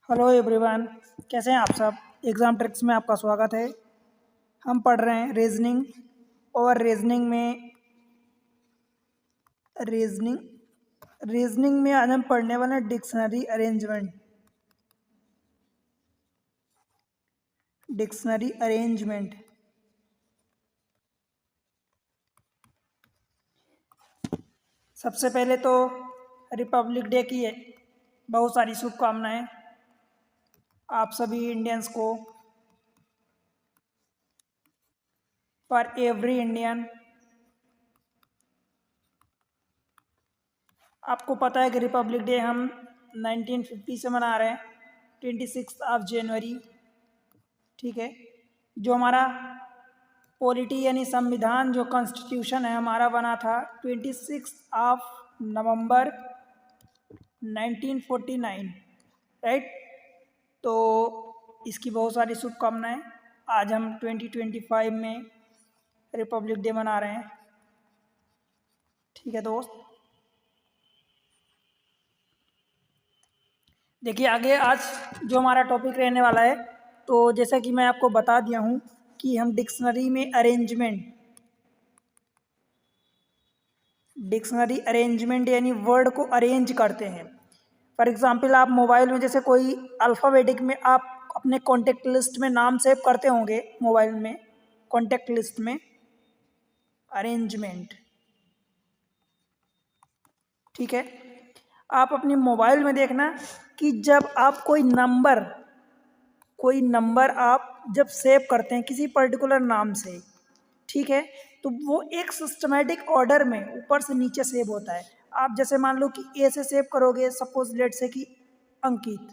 Hello everyone, कैसे हैं आप सब। एग्ज़ाम ट्रिक्स में आपका स्वागत है। हम पढ़ रहे हैं रीजनिंग और रीजनिंग में आज हम पढ़ने वाले हैं डिक्शनरी अरेंजमेंट। सबसे पहले तो रिपब्लिक डे की बहुत सारी शुभकामनाएं आप सभी इंडियंस को। For every Indian. आपको पता है कि रिपब्लिक डे हम 1950 से मना रहे हैं, 26 जनवरी। ठीक है। जो हमारा पॉलिटी यानी संविधान, जो कॉन्स्टिट्यूशन है हमारा, बना था 26 नवंबर 1949, राइट। तो इसकी बहुत सारी शुभकामनाएं। आज हम 2025 में रिपब्लिक डे मना रहे हैं। ठीक है दोस्त, देखिए आगे आज जो हमारा टॉपिक रहने वाला है, तो जैसा कि मैं आपको बता दिया हूँ कि हम डिक्शनरी अरेंजमेंट यानी वर्ड को अरेंज करते हैं। फॉर एग्जांपल, आप मोबाइल में जैसे कोई अल्फ़ाबेटिक में आप अपने कॉन्टेक्ट लिस्ट में नाम सेव करते होंगे, मोबाइल में कॉन्टेक्ट लिस्ट में अरेंजमेंट। ठीक है। आप अपने मोबाइल में देखना कि जब आप कोई नंबर आप जब सेव करते हैं किसी पर्टिकुलर नाम से, ठीक है, तो वो एक सिस्टमेटिक ऑर्डर में ऊपर से नीचे सेव होता है। आप जैसे मान लो कि ए से सेव करोगे, सपोज लेट से कि अंकित,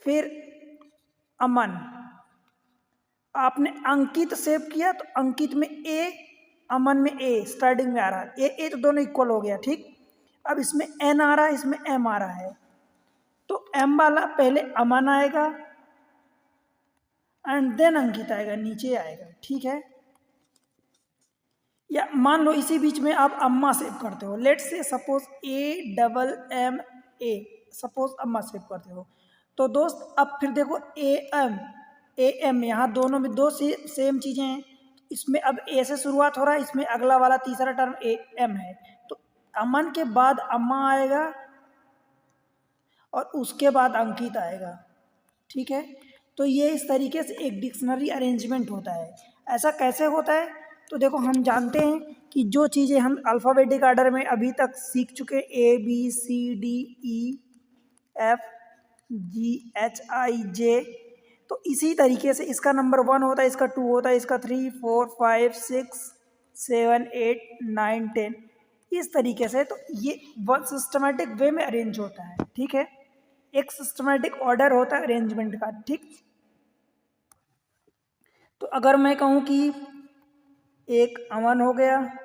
फिर अमन। आपने अंकित सेव किया तो अंकित में ए, अमन में ए स्टार्टिंग में आ रहा है, ए तो दोनों इक्वल हो गया। ठीक। अब इसमें एन आ रहा है, इसमें एम आ रहा है, तो एम वाला पहले अमन आएगा एंड देन अंकित आएगा, नीचे आएगा। ठीक है। या मान लो इसी बीच में आप अम्मा सेव करते हो, लेट से सपोज AMMA, सपोज अम्मा सेव करते हो। तो दोस्त अब फिर देखो AM यहाँ दोनों में दो सेम चीज़ें हैं। इसमें अब ए से शुरुआत हो रहा है, इसमें अगला वाला तीसरा टर्म AM है, तो अमन के बाद अम्मा आएगा और उसके बाद अंकित आएगा। ठीक है। तो ये इस तरीके से एक डिक्शनरी अरेंजमेंट होता है। ऐसा कैसे होता है, तो देखो हम जानते हैं कि जो चीज़ें हम अल्फ़ाबेटिक ऑर्डर में अभी तक सीख चुके, ABCDEFGHIJ, तो इसी तरीके से इसका नंबर 1 होता है, इसका 2 होता है, इसका 3 4 5 6 7 8 9 10, इस तरीके से। तो ये वन सिस्टमेटिक वे में अरेंज होता है। ठीक है। एक सिस्टमेटिक ऑर्डर होता है अरेंजमेंट का। ठीक। तो अगर मैं कहूँ कि एक अमन हो गया,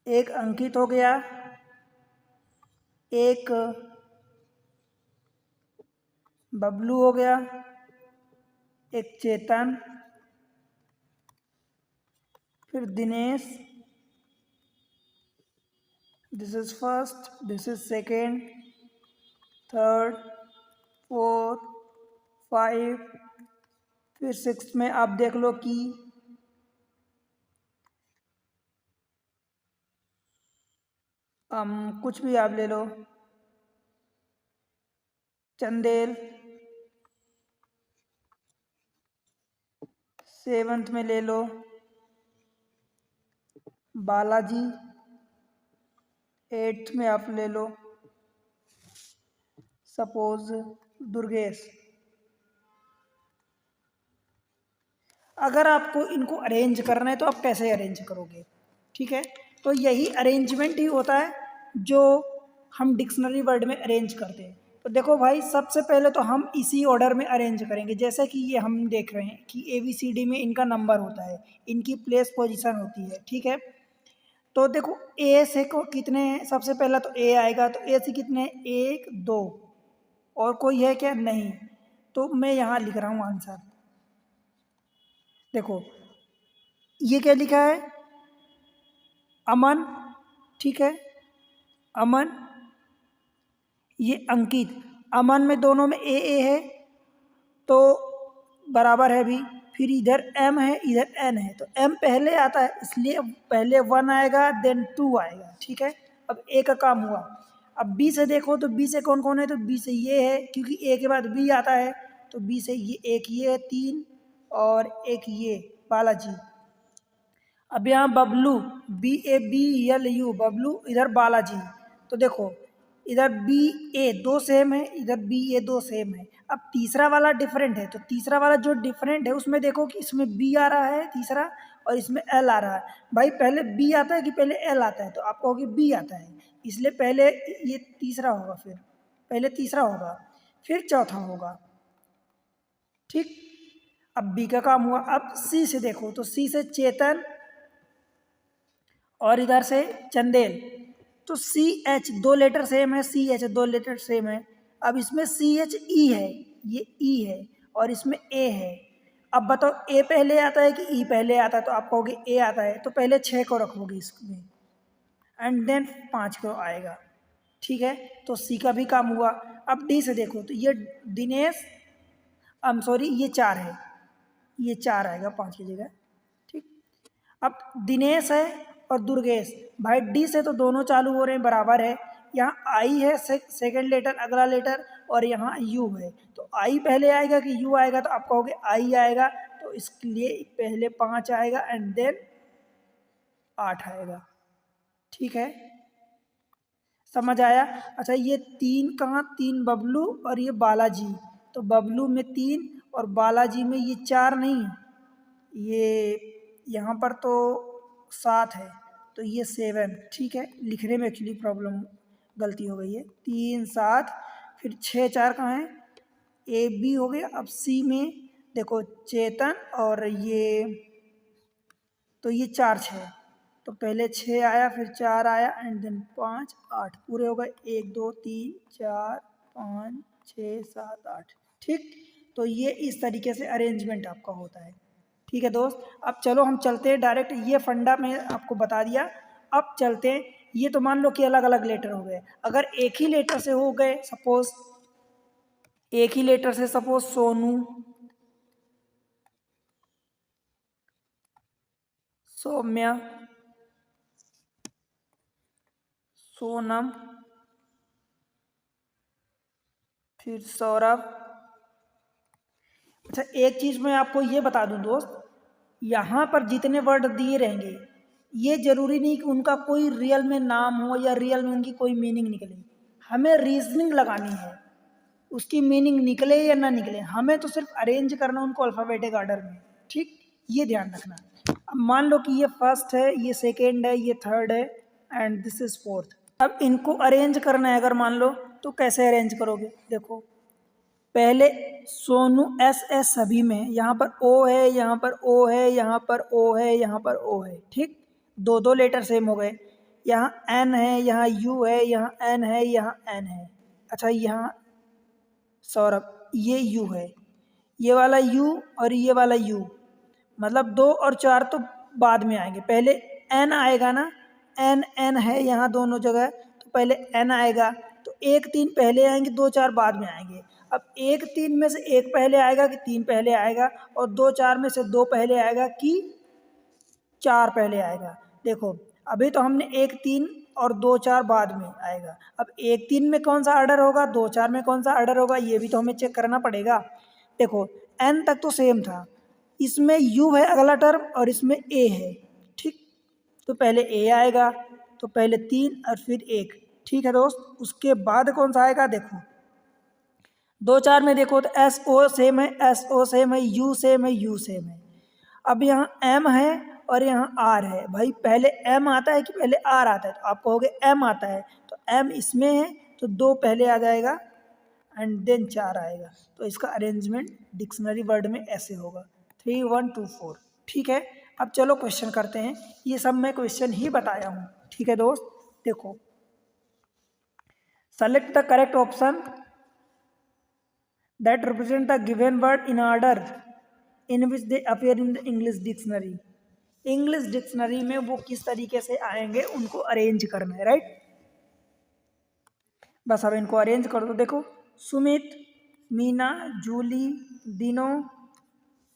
एक अंकित हो गया, एक बबलू हो गया, एक चेतन, फिर Dinesh, this is first, this is second, third, fourth, 5, फिर 6 में आप देख लो कि कुछ भी आप ले लो, चंदेल। 7th में ले लो बालाजी, 8th में आप ले लो सपोज दुर्गेश। अगर आपको इनको अरेंज करना है तो आप कैसे अरेंज करोगे। ठीक है। तो यही अरेंजमेंट ही होता है जो हम डिक्शनरी वर्ड में अरेंज करते हैं। तो देखो भाई, सबसे पहले तो हम इसी ऑर्डर में अरेंज करेंगे, जैसे कि ये हम देख रहे हैं कि ABCD में इनका नंबर होता है, इनकी प्लेस पोजीशन होती है। ठीक है। तो देखो ए से को कितने हैं, सबसे पहला तो ए आएगा, तो ए से कितने, 1 2, और कोई है क्या, नहीं। तो मैं यहाँ लिख रहा हूँ आंसर। देखो ये क्या लिखा है, अमन। ठीक है, अमन। ये अंकित, अमन में दोनों में ए है तो बराबर है भी। फिर इधर एम है इधर एन है, तो एम पहले आता है इसलिए पहले 1 आएगा देन 2 आएगा, ठीक है। अब ए का काम हुआ। अब बी से देखो तो बी से कौन कौन है, तो बी से ये है क्योंकि ए के बाद बी आता है, तो बी से ये एक ये है 3 और एक ये बालाजी। अब यहाँ बबलू BABLU बबलू, इधर बालाजी। तो देखो इधर BA 2 सेम है इधर BA 2 सेम है। अब तीसरा वाला डिफरेंट है, तो तीसरा वाला जो डिफरेंट है उसमें देखो कि इसमें B आ रहा है तीसरा और इसमें L आ रहा है। भाई पहले B आता है कि पहले L आता है, तो आप कहोगे B आता है, इसलिए पहले ये तीसरा होगा, फिर पहले तीसरा होगा फिर चौथा होगा, ठीक। अब B का काम हुआ। अब C से देखो तो C से चेतन और इधर से चंदेल, तो CH 2 लेटर सेम है, CH 2 लेटर सेम है। अब इसमें CHE है, ये E है और इसमें A है। अब बताओ A पहले आता है कि E पहले आता है, तो आप कहोगे A आता है, तो पहले 6 को रखोगे इसमें एंड देन 5 को आएगा, ठीक है। तो C का भी काम हुआ। अब D से देखो तो ये दिनेश सॉरी ये 4 है, ये 4 आएगा 5 की जगह, ठीक। अब दिनेश है और दुर्गेश, भाई डी से तो दोनों चालू हो रहे हैं बराबर है। यहाँ आई है सेकेंड लेटर अगला लेटर और यहाँ यू है, तो आई पहले आएगा कि यू आएगा, तो आप कहोगे आई आएगा, तो इसके लिए पहले 5 आएगा एंड देन 8 आएगा, ठीक है। समझ आया। अच्छा ये 3 कहाँ, 3 बबलू और ये बालाजी, तो बबलू में 3 और बालाजी में ये 4 नहीं, ये यहाँ पर तो 7 है, तो ये 7, ठीक है। लिखने में एक्चुअली प्रॉब्लम गलती हो गई है, 3 7 फिर 6 4 कहाँ है, AB हो गया। अब C में देखो चेतन और ये, तो ये 4 6, तो पहले 6 आया फिर 4 आया एंड देन 5 8 पूरे हो गए, 1 2 3 4 5 6 7 8, ठीक। तो ये इस तरीके से अरेंजमेंट आपका होता है, ठीक है दोस्त। अब चलो हम चलते हैं डायरेक्ट, ये फंडा मैं आपको बता दिया। अब चलते हैं, ये तो मान लो कि अलग अलग लेटर हो गए, अगर एक ही लेटर से हो गए, सपोज एक ही लेटर से, सपोज सोनू, सौम्या, सोनम, फिर सौरभ। अच्छा एक चीज़ मैं आपको ये बता दूं दोस्त, यहाँ पर जितने वर्ड दिए रहेंगे ये जरूरी नहीं कि उनका कोई रियल में नाम हो या रियल में उनकी कोई मीनिंग निकले, हमें रीजनिंग लगानी है, उसकी मीनिंग निकले या ना निकले, हमें तो सिर्फ अरेंज करना उनको अल्फ़ाबेटिक ऑर्डर में, ठीक। ये ध्यान रखना। अब मान लो कि ये फर्स्ट है, ये सेकेंड है, ये थर्ड है एंड दिस इज फोर्थ। अब इनको अरेंज करना है अगर मान लो, तो कैसे अरेंज करोगे, देखो पहले सोनू SS सभी में, यहाँ पर O है, यहाँ पर O है, यहाँ पर O है, यहाँ पर O है, ठीक। 2 2 लेटर सेम हो गए। यहाँ N है, यहाँ U है, यहाँ N है, यहाँ N है। अच्छा यहाँ सौरभ, ये U है, ये वाला U और ये वाला U, मतलब 2 और 4 तो बाद में आएंगे, पहले N आएगा ना, N है यहाँ दोनों जगह, तो पहले N आएगा, तो 1 3 पहले आएंगे, 2 4 बाद में आएंगे। अब 1 3 में से 1 पहले आएगा कि 3 पहले आएगा, और 2 4 में से 2 पहले आएगा कि 4 पहले आएगा। देखो अभी तो हमने 1 3 और 2 4 बाद में आएगा, अब 1 3 में कौन सा ऑर्डर होगा, 2 4 में कौन सा ऑर्डर होगा, ये भी तो हमें चेक करना पड़ेगा। देखो N तक तो सेम था, इसमें U है अगला टर्म और इसमें A है, ठीक। तो पहले A आएगा, तो पहले 3 और फिर 1, ठीक है दोस्त। उसके बाद कौन सा आएगा, देखो 2 4 में देखो तो SO सेम है, SO सेम है, U सेम है, U सेम है। अब यहाँ M है और यहाँ R है, भाई पहले M आता है कि पहले R आता है, तो आप कहोगे M आता है, तो M इसमें है तो 2 पहले आ जाएगा एंड देन 4 आएगा। तो इसका अरेंजमेंट डिक्शनरी वर्ड में ऐसे होगा 3 1 2 4, ठीक है। अब चलो क्वेश्चन करते हैं, ये सब मैं क्वेश्चन ही बताया हूँ, ठीक है दोस्त। देखो select the correct option that represent the given word in order in which they appear in the English dictionary। English dictionary में वो किस तरीके से आएंगे उनको अरेंज करना है, राइट। बस अब इनको अरेंज कर दो। देखो सुमित, मीना, जूली, दिनो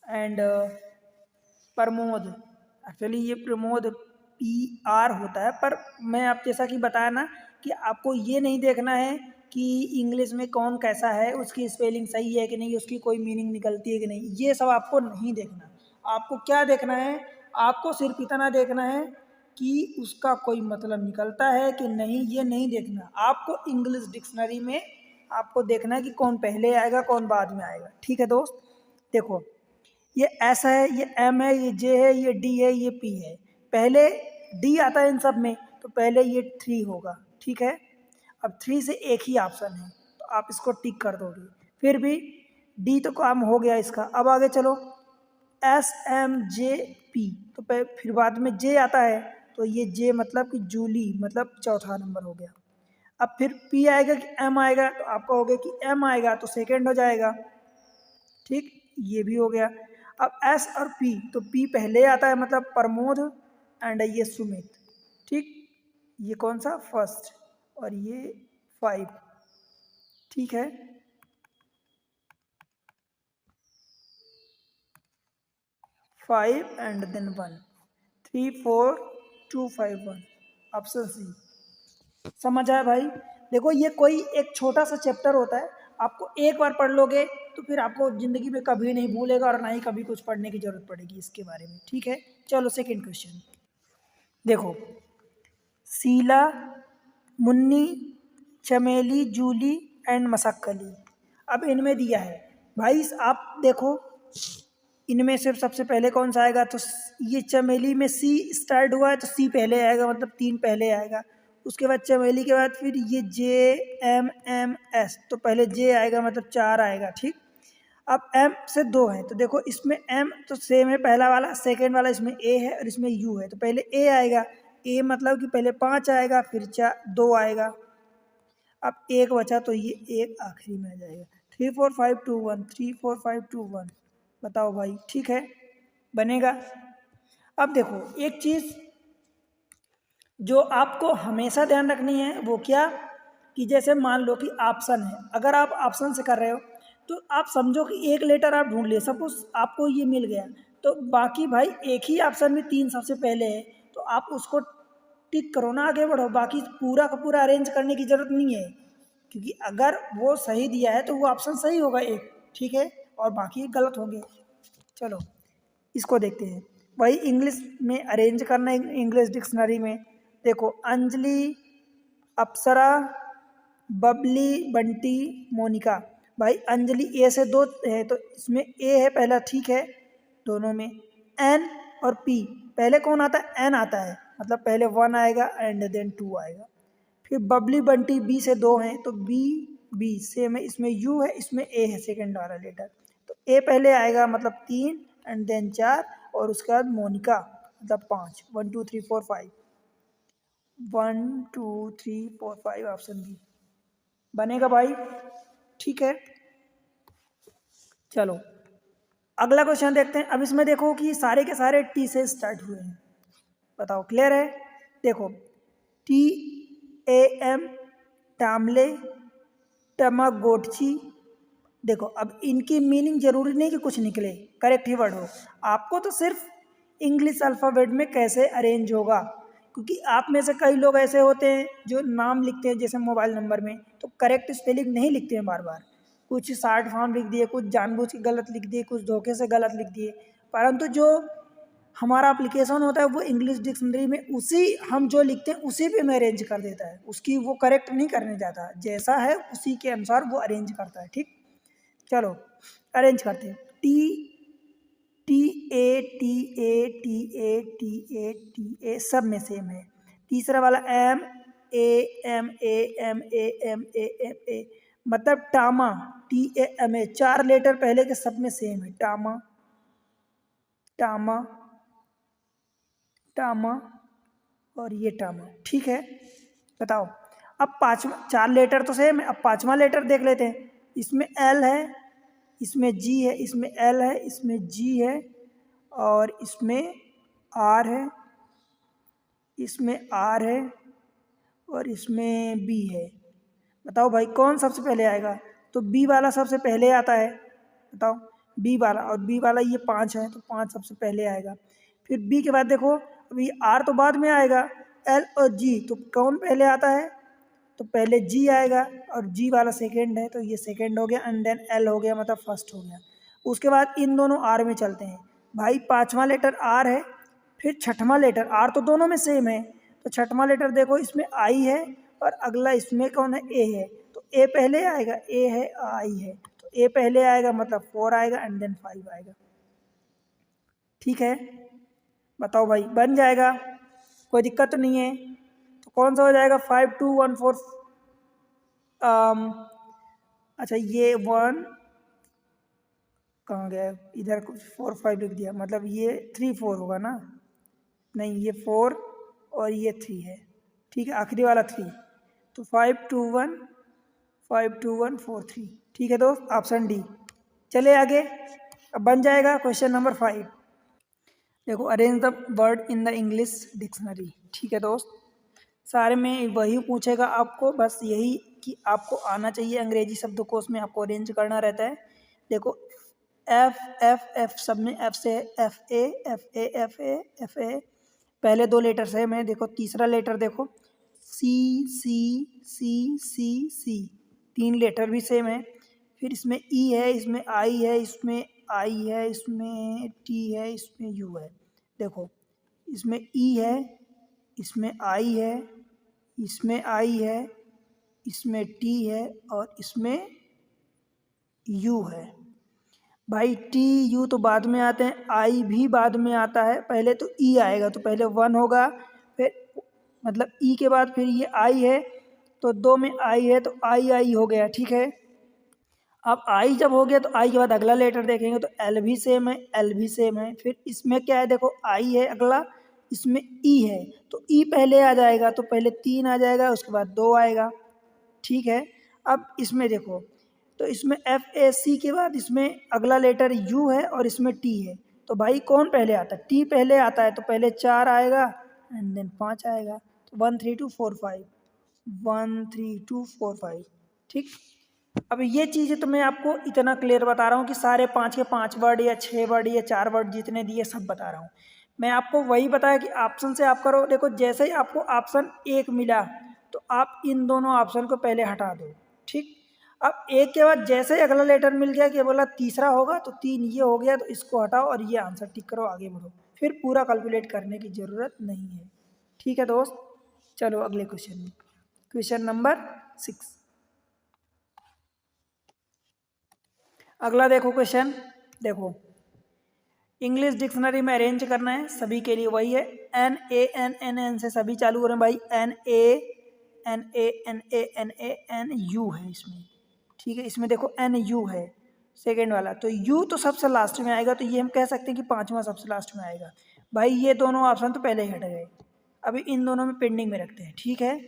एंड प्रमोद। एक्चुअली ये प्रमोद PR होता है, पर मैं आप जैसा कि बताया ना कि आपको ये नहीं देखना है कि इंग्लिश में कौन कैसा है, उसकी स्पेलिंग सही है कि नहीं, उसकी कोई मीनिंग निकलती है कि नहीं, ये सब आपको नहीं देखना। आपको क्या देखना है, आपको सिर्फ इतना देखना है कि उसका कोई मतलब निकलता है कि नहीं, ये नहीं देखना। आपको इंग्लिश डिक्शनरी में आपको देखना है कि कौन पहले आएगा कौन बाद में आएगा। ठीक है दोस्त, देखो ये S है, ये M है, ये J है, ये D है, ये P है। पहले D आता है इन सब में, तो पहले ये 3 होगा। ठीक है, अब 3 से एक ही ऑप्शन है, तो आप इसको टिक कर दोगे। फिर भी D तो काम हो गया इसका। अब आगे चलो SMJP, तो फिर बाद में J आता है, तो ये J मतलब कि जूली, मतलब चौथा नंबर हो गया। अब फिर P आएगा कि M आएगा, तो आप कहोगे कि M आएगा तो सेकेंड हो जाएगा। ठीक, ये भी हो गया। अब S और P, तो P पहले आता है मतलब प्रमोद एंड ये सुमित। ठीक, ये कौन सा फर्स्ट और ये 5। ठीक है, five and then 1, 3 4 2 5 1, option C. समझ आया भाई? देखो ये कोई एक छोटा सा चैप्टर होता है, आपको एक बार पढ़ लोगे तो फिर आपको ज़िंदगी में कभी नहीं भूलेगा और ना ही कभी कुछ पढ़ने की ज़रूरत पड़ेगी इसके बारे में। ठीक है, चलो सेकंड क्वेश्चन देखो। शीला, मुन्नी, चमेली, जूली एंड मशक्कली। अब इनमें दिया है भाई, आप देखो इनमें से सबसे पहले कौन सा आएगा, तो ये चमेली में C स्टार्ट हुआ है तो C पहले आएगा, मतलब 3 पहले आएगा। उसके बाद चमेली के बाद फिर ये JMMS, तो पहले J आएगा मतलब 4 आएगा। ठीक, अब M से 2 है, तो देखो इसमें M तो सेम है पहला वाला, सेकेंड वाला इसमें A है और इसमें U है, तो पहले A आएगा। A मतलब कि पहले 5 आएगा, फिर 2 आएगा। अब एक बचा तो ये एक आखिरी में आ जाएगा। 3 4 5 2 1, 3 4 5 2 1। बताओ भाई, ठीक है बनेगा? अब देखो एक चीज़ जो आपको हमेशा ध्यान रखनी है, वो क्या कि जैसे मान लो कि ऑप्शन है, अगर आप ऑप्शन से कर रहे हो तो आप समझो कि एक लेटर आप ढूंढ लिए, सपोज आपको ये मिल गया, तो बाकी भाई एक ही ऑप्शन में 3 सबसे पहले है, तो आप उसको टिक करो ना, आगे बढ़ो। बाकी पूरा का पूरा अरेंज करने की ज़रूरत नहीं है, क्योंकि अगर वो सही दिया है तो वो ऑप्शन सही होगा एक, ठीक है, और बाकी गलत होंगे। चलो इसको देखते हैं। वही इंग्लिश में अरेंज करना है, इंग्लिश डिक्शनरी में देखो अंजलि, अप्सरा, बबली, बंटी, मोनिका। भाई अंजलि ए से 2 है तो इसमें ए है पहला, ठीक है, दोनों में। एन और पी, पहले कौन आता है, एन आता है, मतलब पहले 1 आएगा एंड देन 2 आएगा। फिर बबली बंटी बी से 2 हैं तो बी बी सेम है, इसमें यू है इसमें ए है सेकेंड वाला लेटर, तो ए पहले आएगा मतलब 3 एंड देन 4, और उसके बाद मोनिका मतलब 5। 1 2 3 4 5, 1 2 3 4 5 ऑप्शन बी बनेगा भाई। ठीक है, चलो अगला क्वेश्चन देखते हैं। अब इसमें देखो कि सारे के सारे टी से स्टार्ट हुए हैं, बताओ क्लियर है? देखो TAM, टामले, टमागोटची। देखो अब इनकी मीनिंग जरूरी नहीं कि कुछ निकले, करेक्ट ही वर्ड हो, आपको तो सिर्फ इंग्लिश अल्फ़ाबेट में कैसे अरेंज होगा, क्योंकि आप में से कई लोग ऐसे होते हैं जो नाम लिखते हैं जैसे मोबाइल नंबर में, तो करेक्ट स्पेलिंग नहीं लिखते हैं बार बार, कुछ शॉर्ट फॉर्म लिख दिए, कुछ जानबूझ के गलत लिख दिए, कुछ धोखे से गलत लिख दिए। परंतु जो हमारा एप्लीकेशन होता है वो इंग्लिश डिक्शनरी में उसी हम जो लिखते हैं उसी पे में अरेंज कर देता है, उसकी वो करेक्ट नहीं करने जाता, जैसा है उसी के अनुसार वो अरेंज करता है। ठीक, चलो अरेंज करते हैं। टी सब में सेम है। तीसरा वाला M, A, M, A, M, A, M, A, M, A, मतलब टामा, TAMA, 4 लेटर पहले के सब में सेम है, टामा टामा टामा और ये टामा। ठीक है, बताओ अब पांचवा, 4 लेटर तो सेम है, अब पांचवा लेटर देख लेते हैं। इसमें L है, इसमें G है, इसमें L है, इसमें G है, और इसमें R है, इसमें R है, और इसमें B है। बताओ भाई कौन सबसे पहले आएगा? तो बी वाला सबसे पहले आता है, बताओ बी वाला, और बी वाला ये 5 है तो 5 सबसे पहले आएगा। फिर बी के बाद देखो अभी आर तो बाद में आएगा, एल और जी तो कौन पहले आता है? तो पहले जी आएगा और जी वाला सेकेंड है तो ये सेकेंड हो गया, एंड देन एल हो गया मतलब फर्स्ट हो गया। उसके बाद इन दोनों आर में चलते हैं भाई, पांचवा लेटर आर है, फिर छठवां लेटर आर तो दोनों में सेम है, तो छठवां लेटर देखो इसमें आई है और अगला इसमें कौन है? ए है, तो ए पहले आएगा, ए है आई है, तो ए पहले आएगा मतलब 4 आएगा एंड देन 5 आएगा। ठीक है, बताओ भाई बन जाएगा, कोई दिक्कत तो नहीं है? तो कौन सा हो जाएगा? 5 2 1 4। अच्छा ये 1 कहाँ गया? इधर कुछ 4 5 लिख दिया, मतलब ये 3 4 होगा ना? नहीं ये 4 और ये 3 है, ठीक है आखिरी वाला 3, तो 5 2 1 5 2 1 4 3। ठीक है दोस्त, ऑप्शन डी। चले आगे, अब बन जाएगा क्वेश्चन नंबर 5। देखो arrange the word in the English dictionary. ठीक है दोस्त, सारे में वही पूछेगा आपको, बस यही कि आपको आना चाहिए, अंग्रेजी शब्दकोश में आपको अरेंज करना रहता है। देखो एफ एफ एफ सब में एफ से, F A F A F A F A, पहले 2 लेटर सेम है। देखो तीसरा लेटर देखो सी सी सी सी सी, 3 लेटर भी सेम है। फिर इसमें ई है, इसमें आई है, इसमें आई है, इसमें टी है, इसमें यू है। देखो इसमें ई है, इसमें आई है, इसमें आई है, इसमें टी है और इसमें यू है। भाई टी यू तो बाद में आते हैं, आई भी बाद में आता है, पहले तो ई आएगा तो पहले 1 होगा, फिर मतलब ई के बाद फिर ये आई है, तो 2 में आई है तो आई आई हो गया। ठीक है, अब आई जब हो गया तो आई के बाद अगला लेटर देखेंगे तो एल भी सेम है, एल भी सेम है। फिर इसमें क्या है? देखो आई है अगला, इसमें ई है तो ई पहले आ जाएगा, तो पहले 3 आ जाएगा उसके बाद 2 आएगा। ठीक है, अब इसमें देखो तो इसमें एफ ए सी के बाद इसमें अगला लेटर यू है और इसमें टी है, तो भाई कौन पहले आता है? टी पहले आता है, तो पहले 4 आएगा एंड देन 5 आएगा, तो 1 3 2 4 5, 1 3 2 4 5। ठीक, अब ये चीज़ें तो मैं आपको इतना क्लियर बता रहा हूँ कि सारे 5 के 5 वर्ड या 6 वर्ड या 4 वर्ड जितने दिए सब बता रहा हूँ। मैं आपको वही बताया कि ऑप्शन से आप करो। देखो जैसे ही आपको ऑप्शन 1 मिला तो आप इन दोनों ऑप्शन को पहले हटा दो। ठीक, अब 1 के बाद जैसे ही अगला लेटर मिल गया कि बोला तीसरा होगा तो 3 ये हो गया, तो इसको हटाओ और ये आंसर टिक करो, आगे बढ़ो, फिर पूरा कैलकुलेट करने की ज़रूरत नहीं है। ठीक है दोस्त, चलो अगले क्वेश्चन में, क्वेश्चन नंबर 6। अगला देखो क्वेश्चन, देखो इंग्लिश डिक्शनरी में अरेंज करना है, सभी के लिए वही है। N A N N N से सभी चालू हो रहे हैं भाई, N A N A N A N A N U है इसमें। ठीक है, इसमें देखो एन यू है सेकेंड वाला, तो यू तो सबसे लास्ट में आएगा, तो ये हम कह सकते हैं कि 5वां सबसे लास्ट में आएगा। भाई ये दोनों ऑप्शन तो पहले ही हट गए, अभी इन दोनों में पेंडिंग में रखते हैं। ठीक है,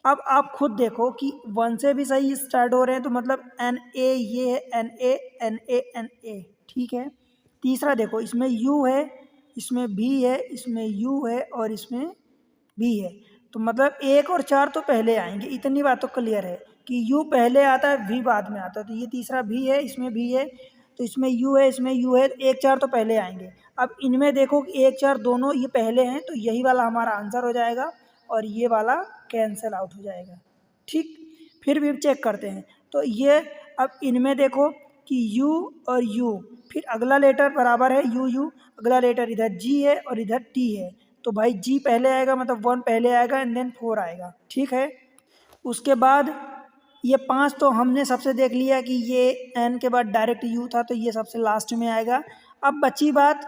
अब आप खुद देखो कि 1 से भी सही स्टार्ट हो रहे हैं, तो मतलब एन ए ये है, N A N A N A. ठीक है, तीसरा देखो इसमें यू है, इसमें भी है, इसमें यू है और इसमें भी है, तो मतलब 1 और 4 तो पहले आएंगे, इतनी बात तो क्लियर है कि यू पहले आता है, भी बाद में आता है। तो ये तीसरा भी है, इसमें भी है, तो इसमें यू है, इसमें यू है, 1 4 तो पहले आएंगे। अब इनमें देखो कि 1 4 दोनों ये पहले हैं, तो यही वाला हमारा आंसर हो जाएगा और ये वाला कैंसिल आउट हो जाएगा। ठीक, फिर भी चेक करते हैं, तो ये अब इनमें देखो कि यू और यू, फिर अगला लेटर बराबर है यू यू, अगला लेटर इधर जी है और इधर टी है, तो भाई जी पहले आएगा मतलब 1 पहले आएगा एंड देन 4 आएगा। ठीक है, उसके बाद ये 5 तो हमने सबसे देख लिया कि ये एन के बाद डायरेक्ट यू था, तो ये सबसे लास्ट में आएगा। अब बची बात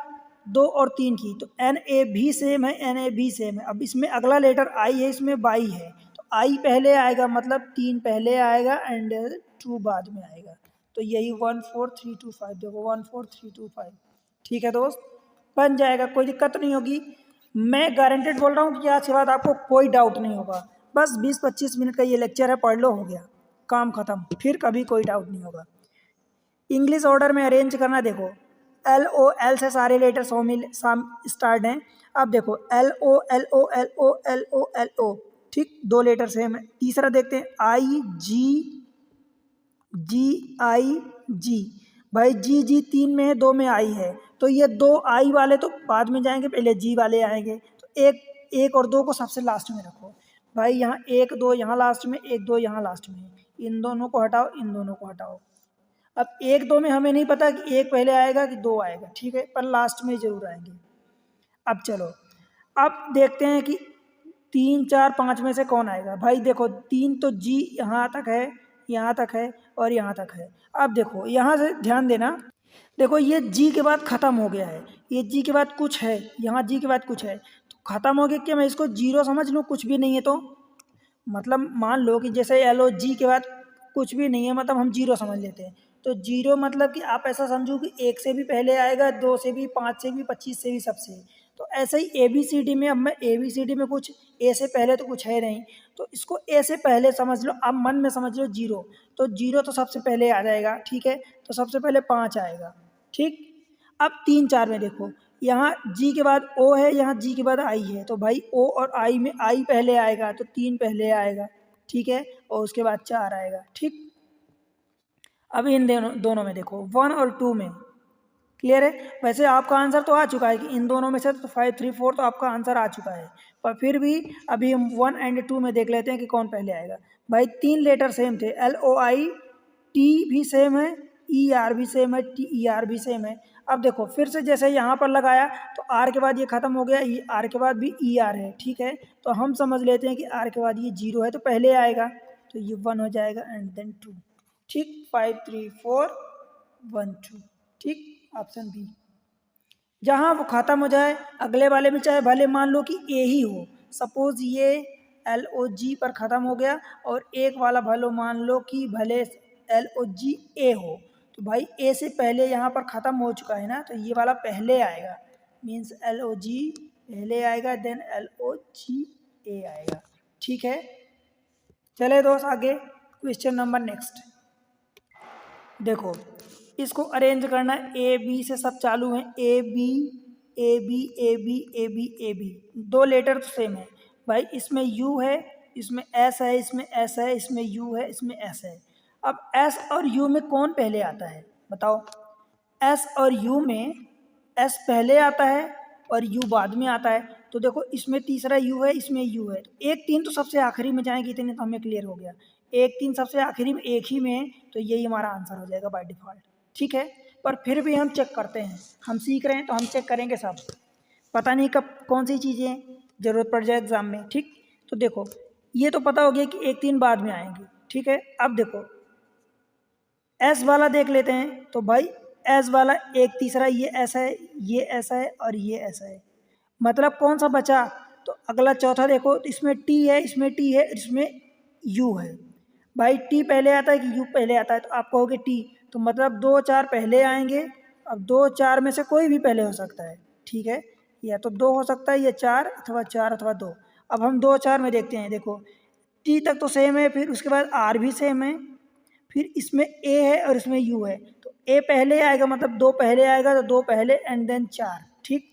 2 और 3 की, तो एन ए भी सेम है, एन ए भी सेम है। अब इसमें अगला लेटर आई है, इसमें बाई है, तो आई पहले आएगा मतलब 3 पहले आएगा एंड 2 बाद में आएगा, तो यही 1 4 3 2 5, देखो 1 4 3 2 5। ठीक है दोस्त, बन जाएगा, कोई दिक्कत नहीं होगी। मैं गारंटेड बोल रहा हूँ कि आज के बाद आपको कोई डाउट नहीं होगा। बस 20-25 मिनट का ये लेक्चर है, पढ़ लो, हो गया काम ख़त्म, फिर कभी कोई डाउट नहीं होगा। इंग्लिश ऑर्डर में अरेंज करना, देखो एल ओ, एल से सारे लेटर शामिल स्टार्ट हैं। अब देखो L O L O L O L O L O, ठीक, 2 लेटर सेम है। तीसरा देखते हैं GI भाई जी 3 में है, 2 में आई है, तो ये 2 आई वाले तो बाद में जाएंगे, पहले जी वाले आएंगे। तो एक और 2 को सबसे लास्ट में रखो भाई, यहाँ 1 2 यहाँ लास्ट में, 1 2 यहाँ लास्ट में, इन दोनों को हटाओ, इन दोनों को हटाओ। अब 1 2 में हमें नहीं पता कि 1 पहले आएगा कि 2 आएगा, ठीक है, पर लास्ट में जरूर आएंगे। अब चलो, अब देखते हैं कि 3 4 5 में से कौन आएगा। भाई देखो 3 तो जी यहाँ तक है, यहाँ तक है और यहाँ तक है। अब देखो यहाँ से ध्यान देना, देखो ये जी के बाद ख़त्म हो गया है, ये जी के बाद कुछ है, यहाँ जी के बाद कुछ है, तो ख़त्म हो गया, क्या मैं इसको जीरो समझ लूँ, कुछ भी नहीं है तो? मतलब मान लो कि जैसे एल जी के बाद कुछ भी नहीं है, मतलब हम जीरो समझ लेते हैं। तो जीरो मतलब कि आप ऐसा समझो कि 1 से भी पहले आएगा, 2 से भी, 5 से भी, 25 से भी, सबसे। तो ऐसे ही ABCD में, अब मैं ABCD में कुछ ए से पहले तो कुछ है नहीं, तो इसको ए से पहले समझ लो, अब मन में समझ लो जीरो, तो जीरो तो सबसे पहले आ जाएगा, ठीक है, तो सबसे पहले 5 आएगा, ठीक। अब 3 4 में देखो, यहाँ जी के बाद ओ है, यहाँ जी के बाद आई है, तो भाई ओ और आई में आई पहले आएगा, तो 3 पहले आएगा, ठीक है, और उसके बाद 4 आएगा, ठीक। अब इन दोनों में देखो 1 और 2 में, क्लियर है। वैसे आपका आंसर तो आ चुका है कि इन दोनों में से तो 5 3 4 तो आपका आंसर आ चुका है, पर फिर भी अभी हम 1 एंड 2 में देख लेते हैं कि कौन पहले आएगा। भाई 3 लेटर सेम थे, LOI, T भी सेम है, ER भी सेम है, TER भी सेम है। अब देखो फिर से जैसे यहाँ पर लगाया तो R के बाद ये खत्म हो गया, ये R के बाद भी ER है, ठीक है, तो हम समझ लेते हैं कि R के बाद ये 0 है, तो पहले आएगा, तो ये 1 हो जाएगा एंड देन 2, ठीक। 5 3 4 1 2, ठीक, ऑप्शन बी। जहाँ वो ख़त्म हो जाए अगले वाले में, चाहे भले मान लो कि ए ही हो, सपोज ये LOG पर ख़त्म हो गया, और एक वाला भलो मान लो कि भले LOGA हो, तो भाई ए से पहले यहाँ पर ख़त्म हो चुका है ना, तो ये वाला पहले आएगा, मीन्स LOG पहले आएगा, देन LOGA आएगा, ठीक है। चले दोस्त आगे, क्वेश्चन नंबर नेक्स्ट देखो, इसको अरेंज करना है, ए बी से सब चालू हैं, A B A B A B A B A B, 2 letter तो सेम है भाई, इसमें यू है, इसमें एस है, इसमें एस है, इसमें यू है, इसमें एस है। अब एस और यू में कौन पहले आता है बताओ? एस और यू में एस पहले आता है और यू बाद में आता है, तो देखो इसमें तीसरा यू है, इसमें यू है, तो 1 3 तो सबसे आखिरी में जाएंगे, इतने तो हमें क्लियर हो गया, 1 3 सबसे आखिरी में एक ही में, तो यही हमारा आंसर हो जाएगा बाय डिफ़ॉल्ट, ठीक है। पर फिर भी हम चेक करते हैं, हम सीख रहे हैं तो हम चेक करेंगे सब, पता नहीं कब कौन सी चीज़ें ज़रूरत पड़ जाए एग्ज़ाम में, ठीक। तो देखो ये तो पता हो गया कि 1 3 बाद में आएंगे, ठीक है। अब देखो एस वाला देख लेते हैं, तो भाई एस वाला एक तीसरा ये ऐसा है, ये ऐसा है और ये ऐसा है, मतलब कौन सा बचा? तो अगला चौथा देखो, तो इसमें टी है, इसमें टी है, इसमें यू है। भाई टी पहले आता है कि यू पहले आता है? तो आप कहोगे टी, तो मतलब 2 4 पहले आएंगे। अब 2 4 में से कोई भी पहले हो सकता है, ठीक है, या तो 2 हो सकता है, या 4 अथवा 2। अब हम 2 4 में देखते हैं, देखो टी तक तो सेम है, फिर उसके बाद आर भी सेम है, फिर इसमें ए है और इसमें यू है, तो ए पहले आएगा, मतलब 2 पहले आएगा, तो 2 पहले एंड देन 4, ठीक।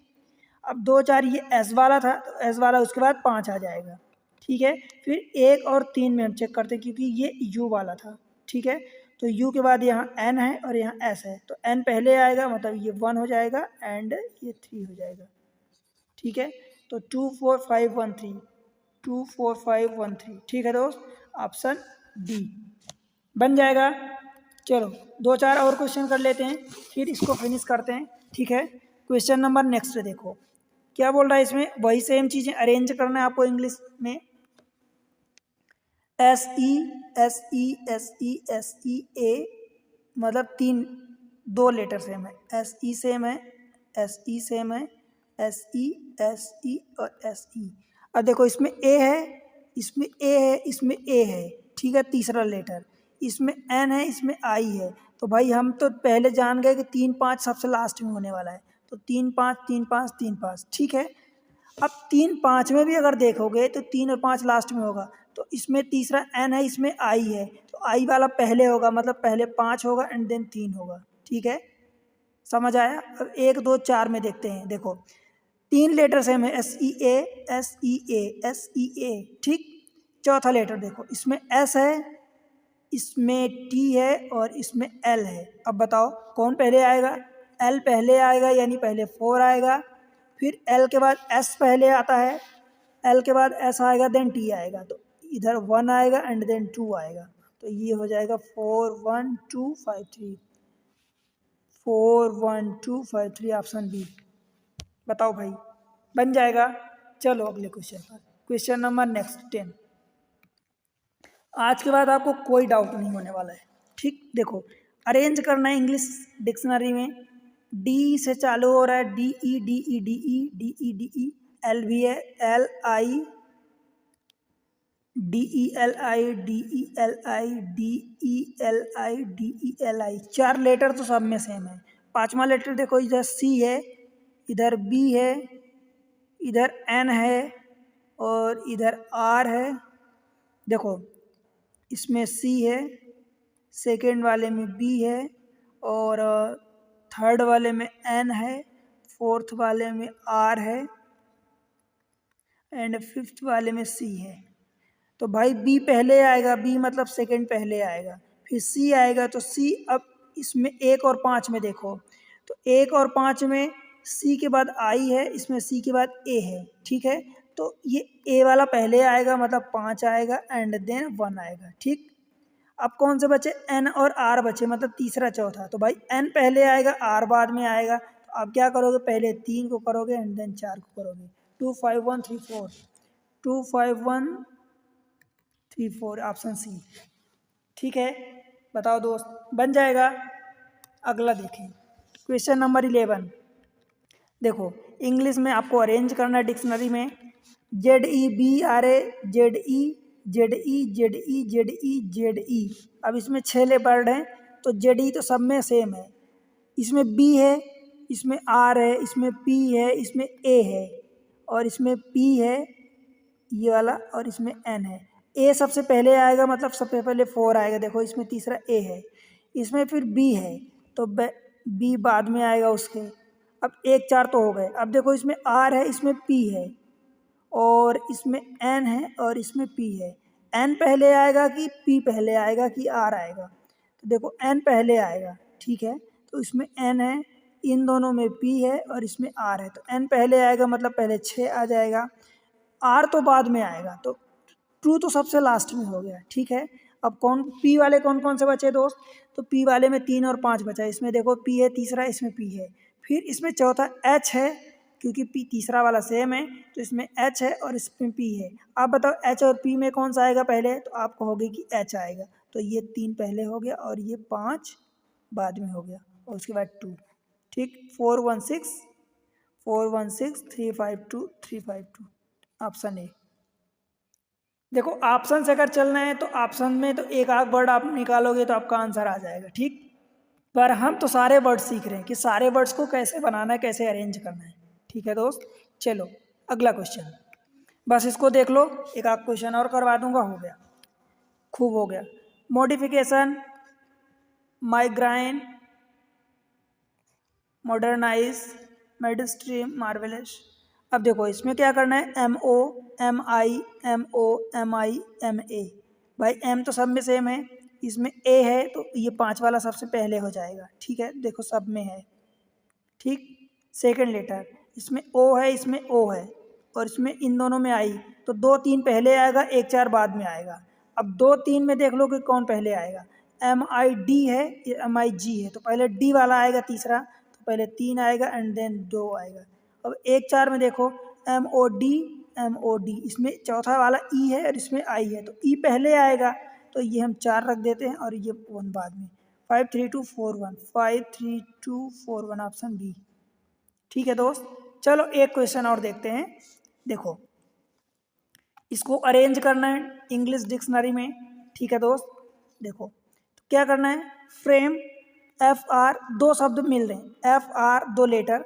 अब 2 4 ये एस वाला था, तो एस वाला उसके बाद 5 आ जाएगा, ठीक है। फिर 1 और 3 में हम चेक करते हैं, क्योंकि ये यू वाला था, ठीक है, तो यू के बाद यहाँ एन है और यहाँ एस है, तो एन पहले आएगा, मतलब ये 1 हो जाएगा एंड ये 3 हो जाएगा, ठीक है। तो 2 4 5 1 3, 2 4 5 1 3, ठीक है दोस्त, ऑप्शन डी बन जाएगा। चलो 2 4 और क्वेश्चन कर लेते हैं, फिर इसको फिनिश करते हैं, ठीक है। क्वेश्चन नंबर नेक्स्ट देखो क्या बोल रहा है, इसमें वही सेम चीज़ें अरेंज करना है आपको इंग्लिश में, S E S E S E S E A, मतलब 2 लेटर सेम है, एस ई सेम है, एस ई सेम है, एस ई और एस ई। अब देखो इसमें ए है, इसमें ए है, इसमें ए है, ठीक है, तीसरा लेटर, इसमें एन है, इसमें आई है, तो भाई हम तो पहले जान गए कि 3 5 सबसे लास्ट में होने वाला है, तो 3 5 3 5 3 5, ठीक है। अब 3 5 में भी अगर देखोगे तो 3 और 5 लास्ट में होगा, तो इसमें तीसरा एन है, इसमें आई है, तो आई वाला पहले होगा, मतलब पहले 5 होगा एंड देन 3 होगा, ठीक है, समझ आया। अब 1 2 4 में देखते हैं, देखो 3 लेटर सेम है, S E A S E A S E A, ठीक। चौथा लेटर देखो, इसमें एस है, इसमें टी है और इसमें एल है। अब बताओ कौन पहले आएगा? एल पहले आएगा, यानी पहले 4 आएगा, फिर एल के बाद एस पहले आता है, एल के बाद एस आएगा, देन टी आएगा, तो इधर 1 आएगा एंड देन 2 आएगा, तो ये हो जाएगा 4 1 2 5 3, 4 1 2 5 3, ऑप्शन बी। बताओ भाई, बन जाएगा? चलो अगले क्वेश्चन पर, क्वेश्चन नंबर नेक्स्ट 10। आज के बाद आपको कोई डाउट नहीं होने वाला है, ठीक। देखो, अरेंज करना है इंग्लिश डिक्शनरी में, डी से चालू हो रहा है, D E D E D E D E D E, L भी है, L I D E L I D E L I D E L I D E L I, 4 letter तो सब में सेम है। पांचवा letter देखो, इधर सी है, इधर बी है, इधर एन है और इधर आर है। देखो, इसमें सी है, सेकेंड वाले में बी है और थर्ड वाले में एन है, फोर्थ वाले में आर है एंड फिफ्थ वाले में सी है। तो भाई बी पहले आएगा, बी मतलब सेकेंड पहले आएगा, फिर सी आएगा, तो सी अब इसमें 1 और 5 में देखो, तो 1 और 5 में सी के बाद आई है, इसमें सी के बाद ए है, ठीक है। तो ये ए वाला पहले आएगा, मतलब 5 आएगा एंड देन 1 आएगा, ठीक। अब कौन से बचे? एन और आर बचे, मतलब तीसरा चौथा। तो भाई एन पहले आएगा, आर बाद में आएगा, तो आप क्या करोगे? पहले 3 को करोगे एंड देन 4 को करोगे। 2 5 1 3 4, 2 5 1 3 4, ऑप्शन सी, ठीक है। बताओ दोस्त, बन जाएगा? अगला देखें, क्वेश्चन नंबर 11। देखो, इंग्लिश में आपको अरेंज करना है डिक्शनरी में, Z E B R A, Z E Z E Z E Z E Z E. अब इसमें 6 वर्ड हैं, तो जेड ई तो सब में सेम है, इसमें बी है, इसमें आर है, इसमें पी है, इसमें ए है और इसमें पी है ये वाला और इसमें एन है। ए सबसे पहले आएगा, मतलब सबसे पहले 4 आएगा। देखो, इसमें तीसरा ए है, इसमें फिर बी है, तो बी बाद में आएगा उसके। अब 1 4 तो हो गए। अब देखो, इसमें आर है, इसमें पी है और इसमें एन है और इसमें पी है। एन पहले आएगा कि पी पहले आएगा कि आर आएगा? तो देखो, एन पहले आएगा, ठीक है, तो इसमें एन है, इन दोनों में पी है और इसमें आर है, तो एन पहले आएगा, मतलब पहले 6 आ जाएगा, आर तो बाद में आएगा, तो 2 तो सबसे लास्ट में हो गया, ठीक है। अब कौन पी वाले कौन कौन से बचे दोस्त? तो पी वाले में 3 और 5 बचा, इसमें देखो पी है तीसरा, इसमें पी है, फिर इसमें चौथा एच है, क्योंकि पी तीसरा वाला सेम है, तो इसमें एच है और इसमें पी है। आप बताओ एच और पी में कौन सा आएगा पहले? तो आप कहोगे कि एच आएगा, तो ये 3 पहले हो गया और ये 5 बाद में हो गया और उसके बाद 2, ठीक। 4 1 6 4 1 6 3 5 2 3 5 2, ऑप्शन ए। देखो, ऑप्शन से अगर चलना है तो ऑप्शन में तो एक आध वर्ड आप निकालोगे तो आपका आंसर आ जाएगा, ठीक। पर हम तो सारे वर्ड सीख रहे हैं कि सारे वर्ड्स को कैसे बनाना है, कैसे अरेंज करना है, ठीक है दोस्त। चलो अगला क्वेश्चन, बस इसको देख लो, एक आध क्वेश्चन और करवा दूंगा, हो गया, खूब हो गया। Modification, migraine, modernise, midstream, marvellous. अब देखो, इसमें क्या करना है? M O M I M O M I M A. भाई एम तो सब में सेम है, इसमें ए है, तो ये 5 वाला सबसे पहले हो जाएगा, ठीक है। देखो सब में है, ठीक। सेकंड लेटर, इसमें ओ है, इसमें ओ है और इसमें इन दोनों में आई, तो 2 3 पहले आएगा, 1 4 बाद में आएगा। अब 2 3 में देख लो कि कौन पहले आएगा। एम आई डी है, एम आई जी है, तो पहले डी वाला आएगा तीसरा, तो पहले 3 आएगा एंड देन 2 आएगा। अब 1 4 में देखो, एम ओ डी, इसमें चौथा वाला ई है और इसमें आई है, तो ई पहले आएगा, तो ये हम 4 रख देते हैं और ये 1 बाद में। 5 3 2 4 1, 5 3 2 4 1, ऑप्शन बी, ठीक है दोस्त। चलो एक क्वेश्चन और देखते हैं। देखो, इसको अरेंज करना है इंग्लिश डिक्शनरी में, ठीक है दोस्त। देखो, तो क्या करना है? फ्रेम, एफ आर, 2 शब्द मिल रहे हैं, F R 2 letter,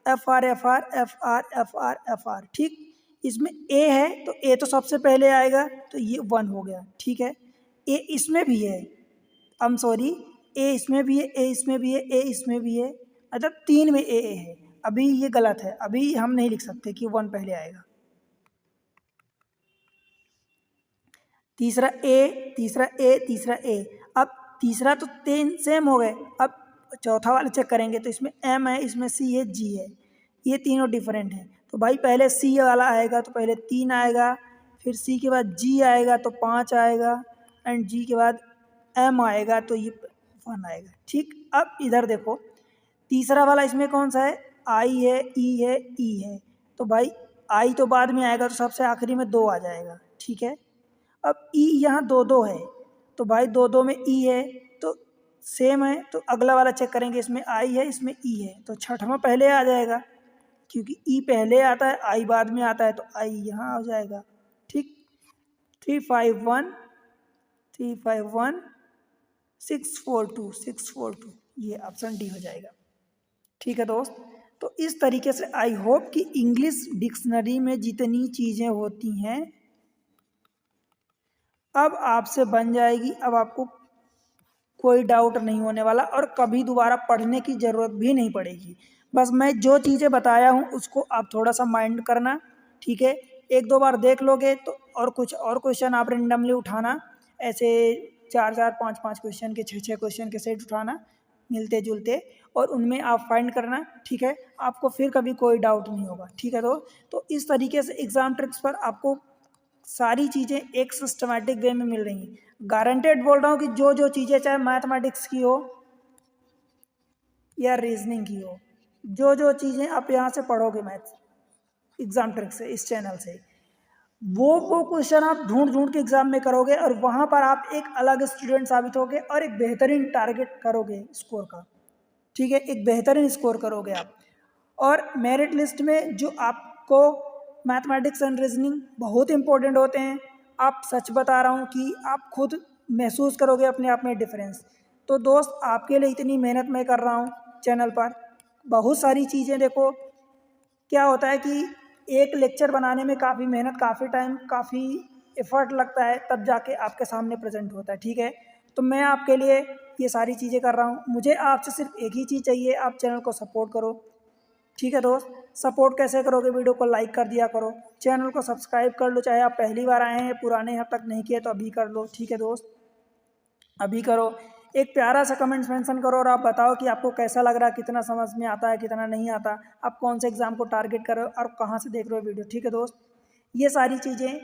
F R F R F R F R F R, ठीक। इसमें ए है, तो ए तो सबसे पहले आएगा, तो ये 1 हो गया, ठीक है। ए इसमें भी है, आई एम सॉरी, ए इसमें भी है, ए इसमें भी है, ए इसमें भी है, मतलब 3 में ए है। अभी ये गलत है, अभी हम नहीं लिख सकते कि 1 पहले आएगा। तीसरा ए, तीसरा ए, तीसरा ए। अब तीसरा तो 3 सेम हो गए। अब चौथा वाला चेक करेंगे तो इसमें एम है, इसमें सी है, जी है, ये तीनों डिफरेंट हैं। तो भाई पहले सी वाला आएगा तो पहले 3 आएगा, फिर सी के बाद जी आएगा तो 5 आएगा, एंड जी के बाद एम आएगा तो ये 1 आएगा। ठीक, अब इधर देखो तीसरा वाला इसमें कौन सा है, आई है, ई है, ई है। तो भाई आई तो बाद में आएगा तो सबसे आखिरी में 2 आ जाएगा। ठीक है, अब ई यहाँ 2 है तो भाई 2 में ई है तो सेम है, तो अगला वाला चेक करेंगे, इसमें आई है, इसमें ई है, तो छठवां पहले आ जाएगा क्योंकि ई पहले आता है, आई बाद में आता है, तो आई यहाँ आ जाएगा। ठीक, 3 5 1 3 5 1 6 4 2 6 4 2, ये ऑप्शन डी हो जाएगा। ठीक है दोस्त, तो इस तरीके से आई होप कि इंग्लिश डिक्शनरी में जितनी चीज़ें होती हैं अब आपसे बन जाएगी। अब आपको कोई डाउट नहीं होने वाला और कभी दोबारा पढ़ने की ज़रूरत भी नहीं पड़ेगी। बस मैं जो चीज़ें बताया हूँ उसको आप थोड़ा सा माइंड करना। ठीक है, 1-2 बार देख लोगे तो और कुछ और क्वेश्चन आप रेंडमली उठाना, ऐसे 4-4 5-5 क्वेश्चन के 6-6 क्वेश्चन के सेट उठाना मिलते जुलते, और उनमें आप फाइंड करना। ठीक है, आपको फिर कभी कोई डाउट नहीं होगा। ठीक है तो इस तरीके से एग्ज़ाम ट्रिक्स पर आपको सारी चीज़ें एक सिस्टमैटिक वे में मिल रही हैं। गारंटेड बोल रहा हूँ कि जो जो चीज़ें चाहे मैथमेटिक्स की हो या रीजनिंग की हो, जो जो चीज़ें आप यहाँ से पढ़ोगे मैथ एग्ज़ाम ट्रिक्स से, इस चैनल से, वो क्वेश्चन आप ढूंढ ढूंढ के एग्ज़ाम में करोगे और वहाँ पर आप एक अलग स्टूडेंट साबित होगे और एक बेहतरीन टारगेट करोगे स्कोर का। ठीक है, एक बेहतरीन स्कोर करोगे आप। और मेरिट लिस्ट में जो आपको मैथमेटिक्स एंड रीजनिंग बहुत इंपॉर्टेंट होते हैं, आप सच बता रहा हूँ कि आप खुद महसूस करोगे अपने आप में डिफरेंस। तो दोस्त आपके लिए इतनी मेहनत मैं कर रहा हूँ चैनल पर, बहुत सारी चीज़ें देखो, क्या होता है कि एक लेक्चर बनाने में काफ़ी मेहनत, काफ़ी टाइम, काफ़ी एफर्ट लगता है, तब जाके आपके सामने प्रेजेंट होता है। ठीक है, तो मैं आपके लिए ये सारी चीज़ें कर रहा हूँ। मुझे आपसे सिर्फ एक ही चीज़ चाहिए, आप चैनल को सपोर्ट करो। ठीक है दोस्त, सपोर्ट कैसे करोगे, वीडियो को लाइक कर दिया करो, चैनल को सब्सक्राइब कर लो, चाहे आप पहली बार आए हैं, पुराने अब तक नहीं किए तो अभी कर लो। ठीक है दोस्त, अभी करो। एक प्यारा सा कमेंट्स मेंशन करो और आप बताओ कि आपको कैसा लग रहा है, कितना समझ में आता है, कितना नहीं आता, आप कौन से एग्ज़ाम को टारगेट कर रहे हो और कहाँ से देख रहे हो वीडियो। ठीक है दोस्त, ये सारी चीज़ें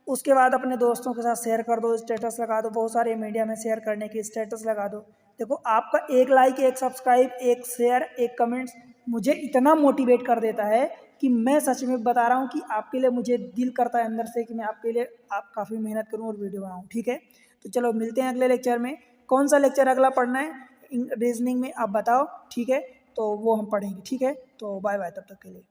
उसके बाद अपने दोस्तों के साथ शेयर कर दो, स्टेटस लगा दो, बहुत सारे मीडिया में शेयर करने की स्टेटस लगा दो। देखो आपका एक लाइक, एक सब्सक्राइब, एक शेयर, एक कमेंट्स मुझे इतना मोटिवेट कर देता है कि मैं सच में बता रहा हूँ कि आपके लिए मुझे दिल करता है अंदर से कि मैं आपके लिए आप काफ़ी मेहनत करूँ और वीडियो बनाऊँ। ठीक है, तो चलो मिलते हैं अगले लेक्चर में। कौन सा लेक्चर अगला पढ़ना है रीजनिंग में आप बताओ। ठीक है, तो वो हम पढ़ेंगे। ठीक है, तो बाय बाय तब तक के लिए।